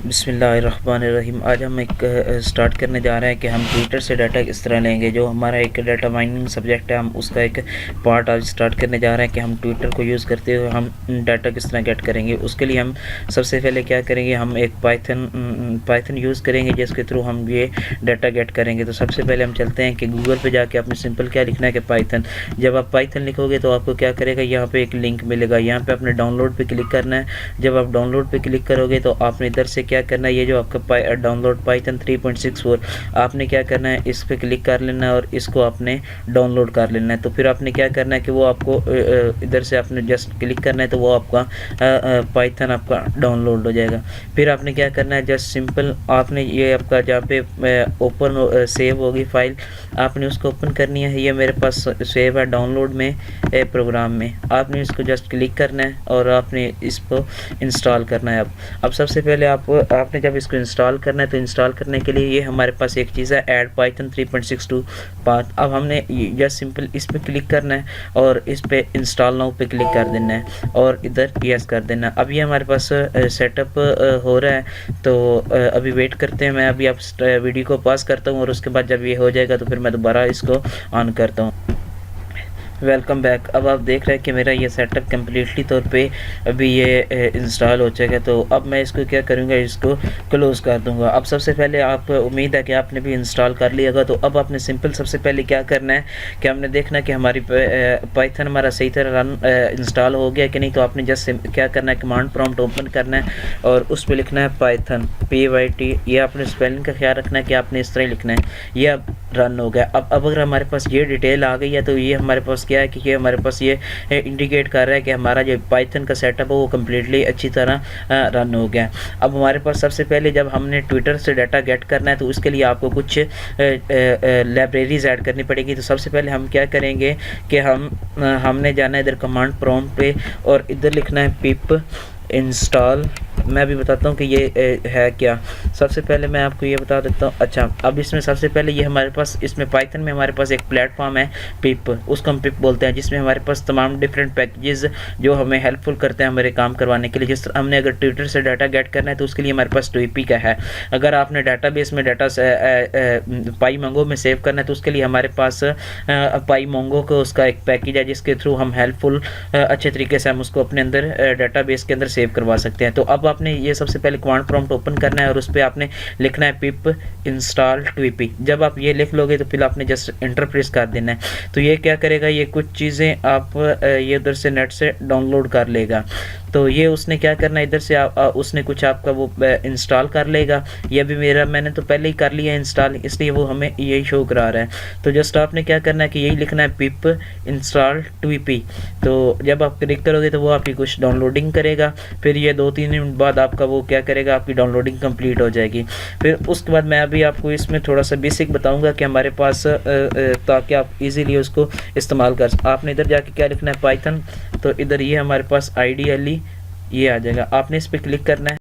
बिस्मिल्लाहिर्रहमानिर्रहीम। आज हम एक स्टार्ट करने जा रहे हैं कि हम ट्विटर से डाटा किस तरह लेंगे। जो हमारा एक डाटा माइनिंग सब्जेक्ट है, हम उसका एक पार्ट आज स्टार्ट करने जा रहे हैं कि हम ट्विटर को यूज़ करते हुए हम डाटा किस तरह गेट करेंगे। उसके लिए हम सबसे पहले क्या करेंगे, हम एक पाइथन यूज़ करेंगे जिसके थ्रू हम ये डाटा गेट करेंगे। तो सबसे पहले हम चलते हैं कि गूगल पर जाके आपने सिंपल क्या लिखना है कि पाइथन। जब आप पाइथन लिखोगे तो आपको क्या करेगा, यहाँ पर एक लिंक मिलेगा, यहाँ पर आपने डाउनलोड पर क्लिक करना है। जब आप डाउनलोड पर क्लिक करोगे तो आपने इधर से क्या करना है, ये जो आपका डाउनलोड पाइथन 3.64 आपने क्या करना है, इस पे क्लिक कर लेना है और इसको आपने डाउनलोड कर लेना है। तो फिर आपने क्या करना है कि वो आपको इधर से आपने जस्ट क्लिक करना है तो वो आपका पाइथन आपका डाउनलोड हो जाएगा। फिर आपने क्या करना है, जस्ट सिंपल आपने ये आपका जहाँ पे ओपन सेव होगी फाइल, आपने उसको ओपन करनी है। ये मेरे पास सेव है डाउनलोड में प्रोग्राम में, आपने इसको जस्ट क्लिक करना है और आपने इसको इंस्टॉल करना है। अब सबसे पहले आपने जब इसको इंस्टॉल करना है तो इंस्टॉल करने के लिए ये हमारे पास एक चीज़ है ऐड पाइथन 3.62 पाथ। अब हमने जस्ट सिंपल इस पर क्लिक करना है और इस पर इंस्टॉल नाउ पे क्लिक कर देना है और इधर यस कर देना। अब ये हमारे पास सेटअप हो रहा है, तो अभी वेट करते हैं। मैं अभी आप वीडियो को पॉज करता हूँ और उसके बाद जब ये हो जाएगा तो फिर मैं दोबारा इसको ऑन करता हूँ। Welcome back. अब आप देख रहे हैं कि मेरा ये सेटअप कम्प्लीटली तौर पे अभी ये इंस्टॉल हो चुका है। तो अब मैं इसको क्या करूँगा, इसको क्लोज़ कर दूँगा। अब सबसे पहले आप उम्मीद है कि आपने भी इंस्टॉल कर लिया होगा। तो अब आपने सिंपल सबसे पहले क्या करना है कि हमने देखना कि हमारी पाइथन हमारा सही तरह रन इंस्टॉल हो गया कि नहीं। तो आपने जस्ट क्या करना है, कमांड प्रॉम्प्ट ओपन करना है और उस पर लिखना है पाइथन PYT। ये आपने स्पेलिंग का ख्याल रखना है कि आपने इस तरह लिखना है। ये अब रन हो गया। अब अगर हमारे पास ये डिटेल आ गई है तो ये हमारे पास क्या है कि ये हमारे पास ये इंडिकेट कर रहा है कि हमारा जो पाइथन का सेटअप है वो कम्प्लीटली अच्छी तरह रन हो गया। अब हमारे पास सबसे पहले जब हमने ट्विटर से डाटा गेट करना है तो उसके लिए आपको कुछ लाइब्रेरीज ऐड करनी पड़ेगी। तो सबसे पहले हम क्या करेंगे कि हमने जाना है इधर कमांड प्रॉम्प्ट पे और इधर लिखना है पिप इंस्टॉल। मैं अभी बताता हूँ कि ये है क्या। सबसे पहले मैं आपको ये बता देता हूँ। अच्छा, अब इसमें सबसे पहले ये हमारे पास इसमें पाइथन में हमारे पास एक प्लेटफॉर्म है पिप, उसको हम पिप बोलते हैं, जिसमें हमारे पास तमाम डिफरेंट पैकेजेस जो हमें हेल्पफुल करते हैं हमारे काम करवाने के लिए। जिस तरह हमने अगर ट्विटर से डाटा गेट करना है तो उसके लिए हमारे पास ट्वीपी का है। अगर आपने डाटाबेस में डाटा पाईमोंगो में सेव करना है तो उसके लिए हमारे पास पाईमोंगो का उसका एक पैकेज है जिसके थ्रू हम हेल्पफुल अच्छे तरीके से हम उसको अपने अंदर डाटाबेस के अंदर सेव करवा सकते हैं। तो अब आपने ये सबसे पहले कमांड प्रॉम्प्ट ओपन करना है और उस पर आपने लिखना है पिप इंस्टॉल ट्वीपी। जब आप ये लिख लोगे तो फिर आपने जस्ट एंटर प्रेस कर देना है। तो ये क्या करेगा, ये कुछ चीज़ें आप ये उधर से नेट से डाउनलोड कर लेगा। तो ये उसने क्या करना है, इधर से उसने कुछ आपका वो इंस्टॉल कर लेगा। ये भी मैंने तो पहले ही कर लिया इंस्टॉल, इसलिए वो हमें यही शो करा रहा है। तो जस्ट आपने क्या करना है कि यही लिखना है पिप इंस्टॉल ट्वीपी। तो जब आप क्लिक करोगे तो वो आपकी कुछ डाउनलोडिंग करेगा। फिर ये 2-3 मिनट बाद आपका वो क्या करेगा, आपकी डाउनलोडिंग कंप्लीट हो जाएगी। फिर उसके बाद मैं अभी आपको इसमें थोड़ा सा बेसिक बताऊंगा कि हमारे पास ताकि आप इजीली उसको इस्तेमाल कर। आपने इधर जाके क्या लिखना है पाइथन, तो इधर ये हमारे पास आइडियली ये आ जाएगा। आपने इस पर क्लिक करना है